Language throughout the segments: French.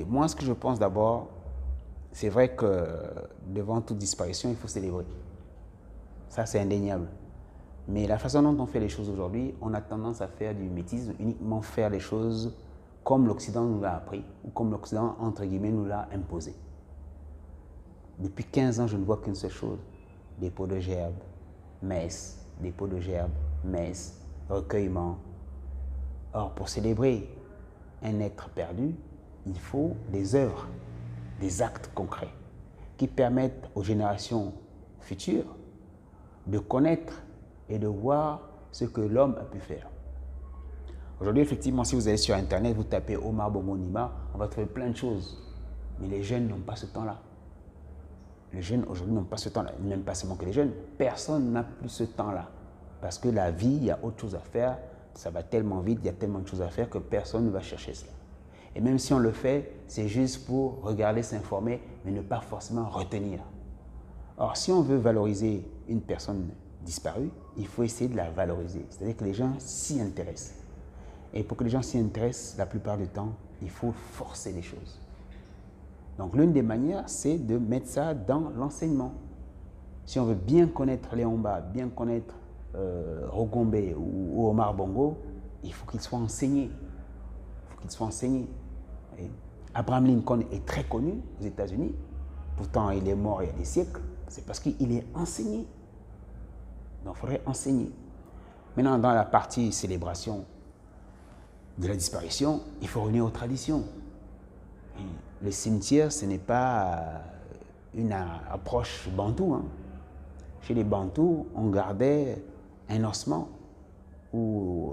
moi, ce que je pense d'abord, c'est vrai que devant toute disparition, il faut célébrer. Ça, c'est indéniable. Mais la façon dont on fait les choses aujourd'hui, on a tendance à faire du mimétisme, uniquement faire les choses comme l'Occident nous l'a appris, ou comme l'Occident, entre guillemets, nous l'a imposé. Depuis 15 ans, je ne vois qu'une seule chose, dépôt de gerbes, messe, dépôt de gerbes, messe, recueillement. Or, pour célébrer un être perdu, il faut des œuvres, des actes concrets qui permettent aux générations futures de connaître et de voir ce que l'homme a pu faire. Aujourd'hui, effectivement, si vous allez sur Internet, vous tapez Omar Bongo Nima, on va trouver plein de choses. Mais les jeunes n'ont pas ce temps-là. Les jeunes aujourd'hui n'ont pas ce temps-là, même pas seulement que les jeunes. Personne n'a plus ce temps-là. Parce que la vie, il y a autre chose à faire, ça va tellement vite, il y a tellement de choses à faire que personne ne va chercher cela. Et même si on le fait, c'est juste pour regarder, s'informer, mais ne pas forcément retenir. Or, si on veut valoriser une personne disparue, il faut essayer de la valoriser. C'est-à-dire que les gens s'y intéressent. Et pour que les gens s'y intéressent, la plupart du temps, il faut forcer les choses. Donc, l'une des manières, c'est de mettre ça dans l'enseignement. Si on veut bien connaître Léomba, bien connaître Rogombe ou Omar Bongo, il faut qu'il soit enseigné. Il faut qu'il soit enseigné. Et Abraham Lincoln est très connu aux États-Unis. Pourtant, il est mort il y a des siècles. C'est parce qu'il est enseigné. Donc, il faudrait enseigner. Maintenant, dans la partie célébration de la disparition, il faut revenir aux traditions. Et le cimetière, ce n'est pas une approche bantou. Hein. Chez les bantous, on gardait un ossement ou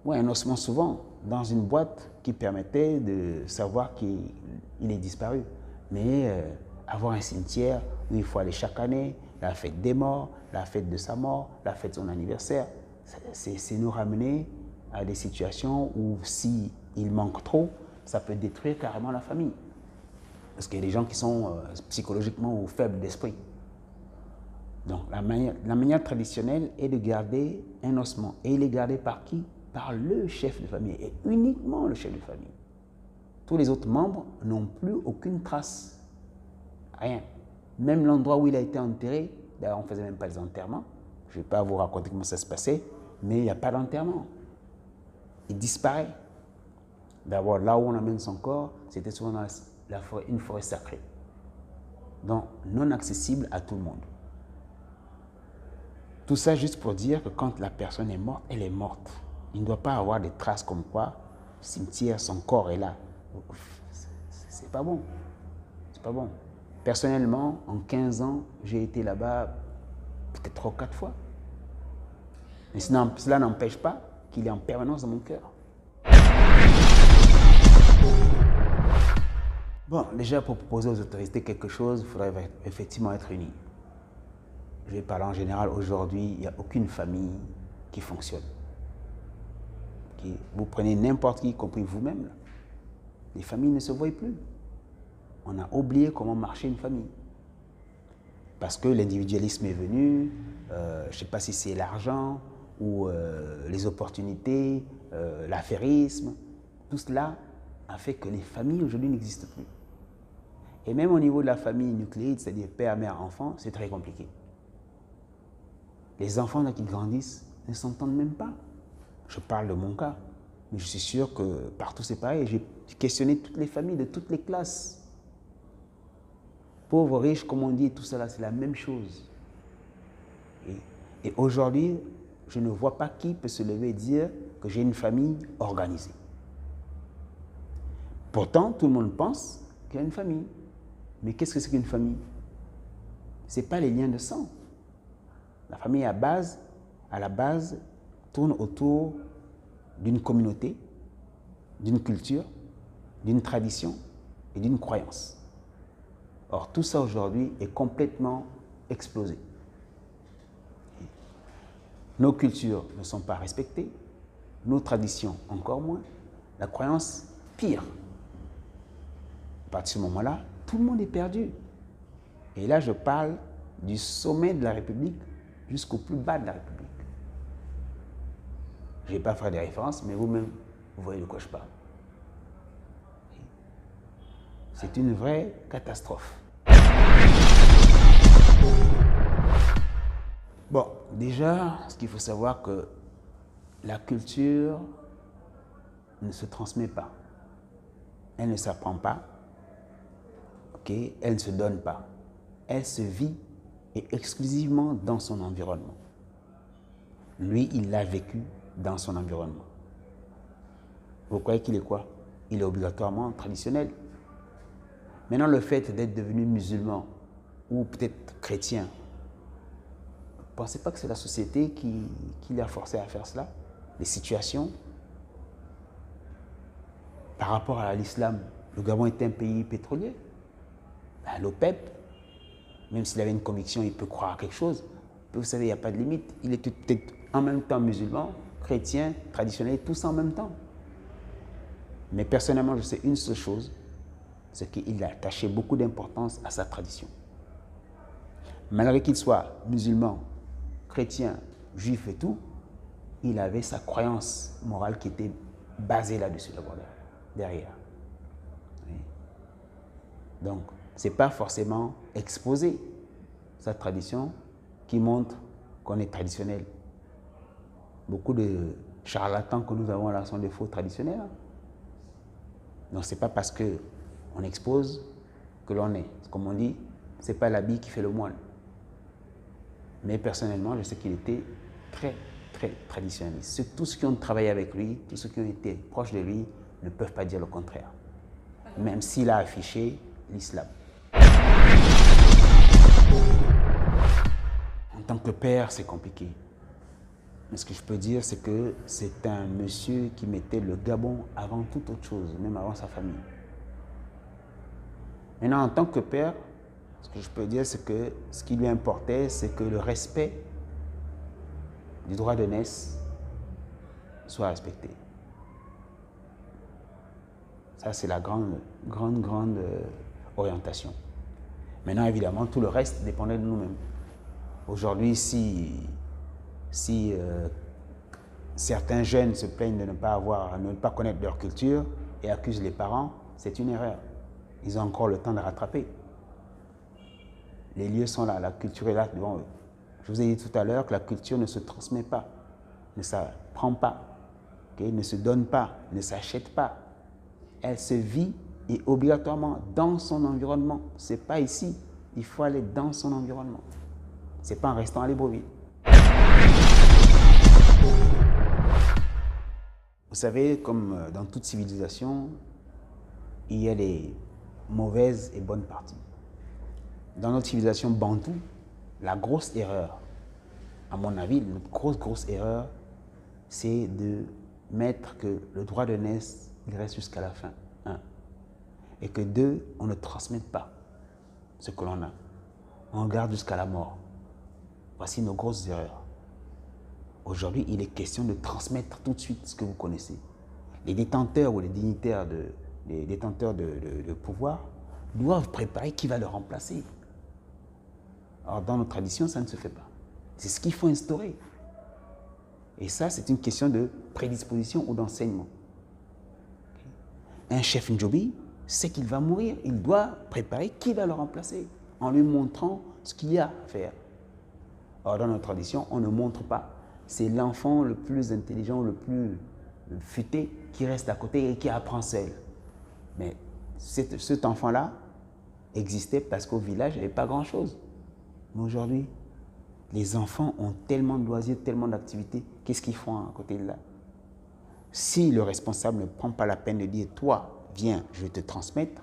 un ossement souvent dans une boîte qui permettait de savoir qu'il est disparu. Mais avoir un cimetière où il faut aller chaque année, la fête des morts, la fête de sa mort, la fête de son anniversaire, c'est nous ramener à des situations où s'il manque trop, ça peut détruire carrément la famille. Parce qu'il y a des gens qui sont psychologiquement ou faibles d'esprit. Donc la manière traditionnelle est de garder un ossement. Et il est gardé par qui? Par le chef de famille, et uniquement le chef de famille. Tous les autres membres n'ont plus aucune trace. Rien. Même l'endroit où il a été enterré, d'ailleurs on ne faisait même pas les enterrements. Je ne vais pas vous raconter comment ça se passait, mais il n'y a pas d'enterrement. Il disparaît. D'abord, là où on amène son corps, c'était souvent dans une forêt sacrée. Donc, non accessible à tout le monde. Tout ça juste pour dire que quand la personne est morte, elle est morte. Il ne doit pas avoir des traces comme quoi, cimetière, son corps est là. C'est pas bon. C'est pas bon. Personnellement, en 15 ans, j'ai été là-bas peut-être 3 ou 4 fois. Mais cela n'empêche pas qu'il est en permanence dans mon cœur. Bon, déjà pour proposer aux autorités quelque chose, il faudrait effectivement être unis. Je vais parler en général, aujourd'hui, il n'y a aucune famille qui fonctionne. Vous prenez n'importe qui, y compris vous-même, les familles ne se voient plus. On a oublié comment marcher une famille. Parce que l'individualisme est venu, je ne sais pas si c'est l'argent ou les opportunités, l'affairisme, tout cela a fait que les familles aujourd'hui n'existent plus. Et même au niveau de la famille nucléaire, c'est-à-dire père, mère, enfant, c'est très compliqué. Les enfants là qui grandissent ne s'entendent même pas. Je parle de mon cas, mais je suis sûr que partout c'est pareil. J'ai questionné toutes les familles de toutes les classes. Pauvres, riches, comme on dit, tout ça là, c'est la même chose. Et aujourd'hui, je ne vois pas qui peut se lever et dire que j'ai une famille organisée. Pourtant, tout le monde pense qu'il y a une famille. Mais qu'est-ce que c'est qu'une famille? Ce n'est pas les liens de sang. La famille à la base, tourne autour d'une communauté, d'une culture, d'une tradition et d'une croyance. Or, tout ça aujourd'hui est complètement explosé. Nos cultures ne sont pas respectées, nos traditions encore moins, la croyance pire. À partir de ce moment-là, tout le monde est perdu. Et là, je parle du sommet de la République jusqu'au plus bas de la République. Je ne vais pas faire des références, mais vous-même, vous voyez de quoi je parle. C'est une vraie catastrophe. Bon, déjà, ce qu'il faut savoir que la culture ne se transmet pas. Elle ne s'apprend pas. Okay? Elle ne se donne pas. Elle se vit et exclusivement dans son environnement. Lui, il l'a vécu dans son environnement. Vous croyez qu'il est quoi? Il est obligatoirement traditionnel. Maintenant, le fait d'être devenu musulman ou peut-être chrétien, ne pensez pas que c'est la société qui l'a forcé à faire cela? Les situations. Par rapport à l'islam, le Gabon est un pays pétrolier. Ben, l'OPEP, même s'il avait une conviction, il peut croire à quelque chose. Mais vous savez, il n'y a pas de limite. Il était peut-être en même temps musulman, chrétien, traditionnel, tout ça en même temps. Mais personnellement, je sais une seule chose, c'est qu'il a attaché beaucoup d'importance à sa tradition. Malgré qu'il soit musulman, chrétien, juif et tout, il avait sa croyance morale qui était basée là-dessus, derrière. Oui. Donc, ce n'est pas forcément exposer sa tradition qui montre qu'on est traditionnel. Beaucoup de charlatans que nous avons là sont des faux traditionnels. Donc, ce n'est pas parce qu'on expose que l'on est. Comme on dit, ce n'est pas l'habit qui fait le moine. Mais personnellement, je sais qu'il était très traditionnaliste. Tous ceux qui ont travaillé avec lui, tous ceux qui ont été proches de lui, ne peuvent pas dire le contraire. Même s'il a affiché l'islam. En tant que père, c'est compliqué. Mais ce que je peux dire, c'est que c'est un monsieur qui mettait le Gabon avant toute autre chose, même avant sa famille. Maintenant, en tant que père, ce que je peux dire, c'est que ce qui lui importait, c'est que le respect du droit de naissance soit respecté. Ça, c'est la grande orientation. Maintenant, évidemment, tout le reste dépendait de nous-mêmes. Aujourd'hui, si certains jeunes se plaignent de ne pas connaître leur culture et accusent les parents, c'est une erreur. Ils ont encore le temps de rattraper. Les lieux sont là, la culture est là devant eux. Je vous ai dit tout à l'heure que la culture ne se transmet pas, ne s'apprend pas, okay? Ne se donne pas, ne s'achète pas. Elle se vit et obligatoirement dans son environnement. Ce n'est pas ici, il faut aller dans son environnement. Ce n'est pas en restant à Libreville. Vous savez, comme dans toute civilisation, il y a les mauvaises et bonnes parties. Dans notre civilisation bantou, la grosse erreur, à mon avis, notre grosse erreur, c'est de mettre que le droit de naissance, il reste jusqu'à la fin. Un. Et que deux, on ne transmette pas ce que l'on a. On garde jusqu'à la mort. Voici nos grosses erreurs. Aujourd'hui, il est question de transmettre tout de suite ce que vous connaissez. Les détenteurs ou les dignitaires les détenteurs de pouvoir doivent préparer qui va le remplacer. Alors, dans nos traditions, ça ne se fait pas. C'est ce qu'il faut instaurer. Et ça, c'est une question de prédisposition ou d'enseignement. Un chef Ndjobi sait qu'il va mourir. Il doit préparer qui va le remplacer en lui montrant ce qu'il y a à faire. Alors, dans notre tradition, on ne montre pas. C'est l'enfant le plus intelligent, le plus futé qui reste à côté et qui apprend seul. Mais cet enfant-là existait parce qu'au village, il n'y avait pas grand-chose. Mais aujourd'hui, les enfants ont tellement de loisirs, tellement d'activités. Qu'est-ce qu'ils font à côté de là? Si le responsable ne prend pas la peine de dire « Toi, viens, je vais te transmettre »,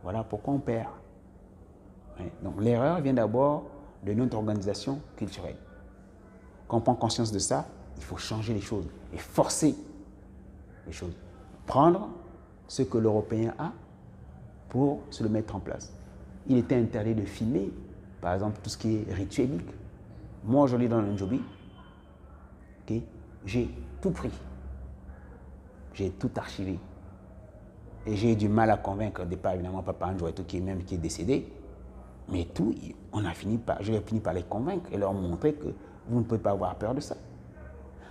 voilà pourquoi on perd. Ouais. Donc l'erreur vient d'abord de notre organisation culturelle. Quand on prend conscience de ça, il faut changer les choses et forcer les choses. Prendre ce que l'Européen a pour se le mettre en place. Il était interdit de filmer, par exemple, tout ce qui est rituelique. Moi, aujourd'hui, dans le Ndjobi, okay, j'ai tout pris. J'ai tout archivé. Et j'ai eu du mal à convaincre, au départ, évidemment, Papa Andjo et tout, qui est décédé. Mais tout, je vais finir par les convaincre et leur montrer que vous ne pouvez pas avoir peur de ça.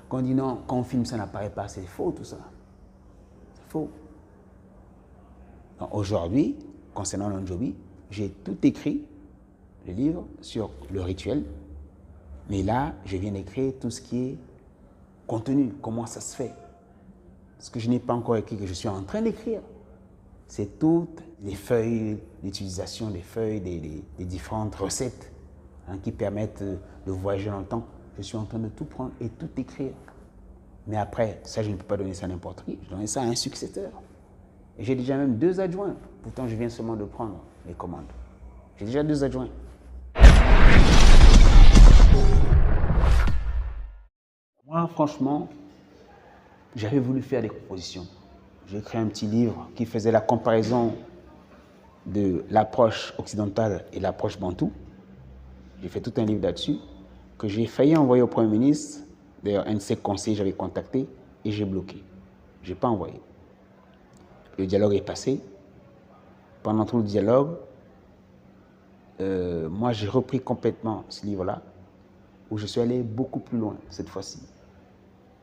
Quand on dit non, quand on filme, ça n'apparaît pas, c'est faux tout ça. C'est faux. Aujourd'hui, concernant l'Ondjobi, j'ai tout écrit, le livre, sur le rituel. Mais là, je viens d'écrire tout ce qui est contenu, comment ça se fait. Ce que je n'ai pas encore écrit, que je suis en train d'écrire, c'est toutes les feuilles d'utilisation, des feuilles, des différentes recettes qui permettent de voyager dans le temps. Je suis en train de tout prendre et tout écrire. Mais après, ça, je ne peux pas donner ça à n'importe qui. Je donne ça à un successeur. Et j'ai déjà même 2 adjoints. Pourtant, je viens seulement de prendre les commandes. J'ai déjà 2 adjoints. Moi, franchement, j'avais voulu faire des propositions. J'ai écrit un petit livre qui faisait la comparaison de l'approche occidentale et l'approche bantoue. J'ai fait tout un livre là-dessus que j'ai failli envoyer au Premier ministre. D'ailleurs, un de ses conseillers, j'avais contacté et j'ai bloqué. Je n'ai pas envoyé. Le dialogue est passé. Pendant tout le dialogue, moi, j'ai repris complètement ce livre-là, où je suis allé beaucoup plus loin cette fois-ci.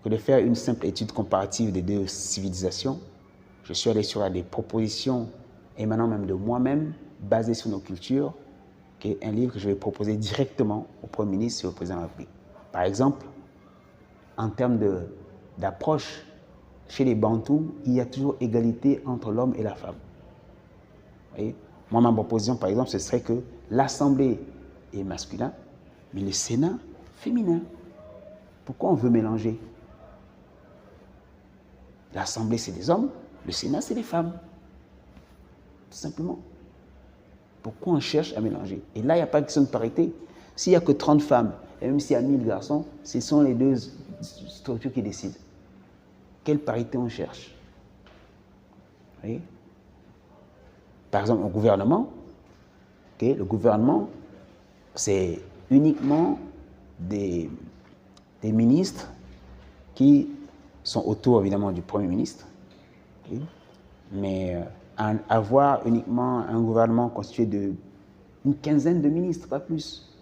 Que de faire une simple étude comparative des 2 civilisations, je suis allé sur des propositions émanant même de moi-même, basées sur nos cultures, qui est un livre que je vais proposer directement au Premier ministre et au Président de la République. Par exemple, en termes d'approche, chez les Bantous, il y a toujours égalité entre l'homme et la femme. Vous voyez? Moi, ma proposition, par exemple, ce serait que l'Assemblée est masculin, mais le Sénat féminin. Pourquoi on veut mélanger? L'Assemblée, c'est des hommes, le Sénat, c'est des femmes. Tout simplement. Pourquoi on cherche à mélanger? Et là, il n'y a pas de question de parité. S'il n'y a que 30 femmes, et même s'il y a 1000 garçons, ce sont les 2 structures qui décident. Quelle parité on cherche? Vous voyez? Par exemple, au gouvernement, le gouvernement, c'est uniquement des ministres qui sont autour, évidemment, du Premier ministre. Mais avoir uniquement un gouvernement constitué d'une quinzaine de ministres, pas plus.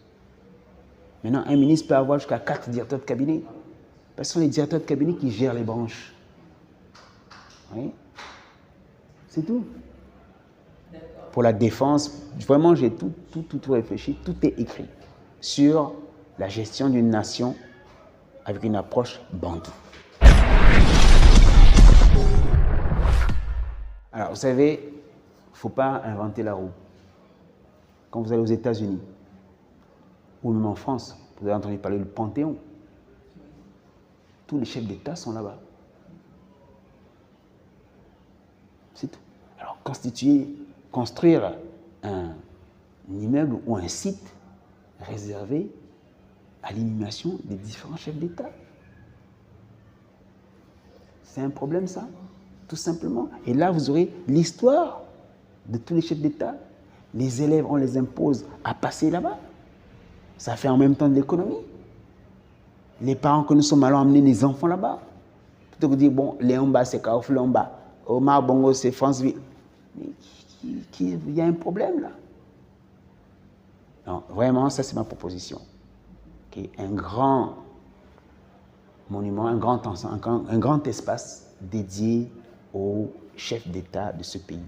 Maintenant, un ministre peut avoir jusqu'à 4 directeurs de cabinet. Parce que ce sont les directeurs de cabinet qui gèrent les branches. Oui. C'est tout. Pour la défense, vraiment, j'ai tout réfléchi, tout est écrit sur la gestion d'une nation avec une approche bantoue. Alors, vous savez, il ne faut pas inventer la roue. Quand vous allez aux États-Unis, ou même en France, vous avez entendu parler du Panthéon. Tous les chefs d'État sont là-bas. C'est tout. Alors, construire un immeuble ou un site réservé à l'inhumation des différents chefs d'État. C'est un problème, ça, tout simplement. Et là, vous aurez l'histoire de tous les chefs d'État. Les élèves, on les impose à passer là-bas. Ça fait en même temps de l'économie. Les parents que nous sommes allés emmener les enfants là-bas. Plutôt que de dire, bon, Léomba, c'est Kaouf Léomba. Omar Bongo, c'est Franceville. Mais il y a un problème là. Non, vraiment, ça c'est ma proposition. Un grand monument, un grand espace dédié aux chefs d'État de ce pays.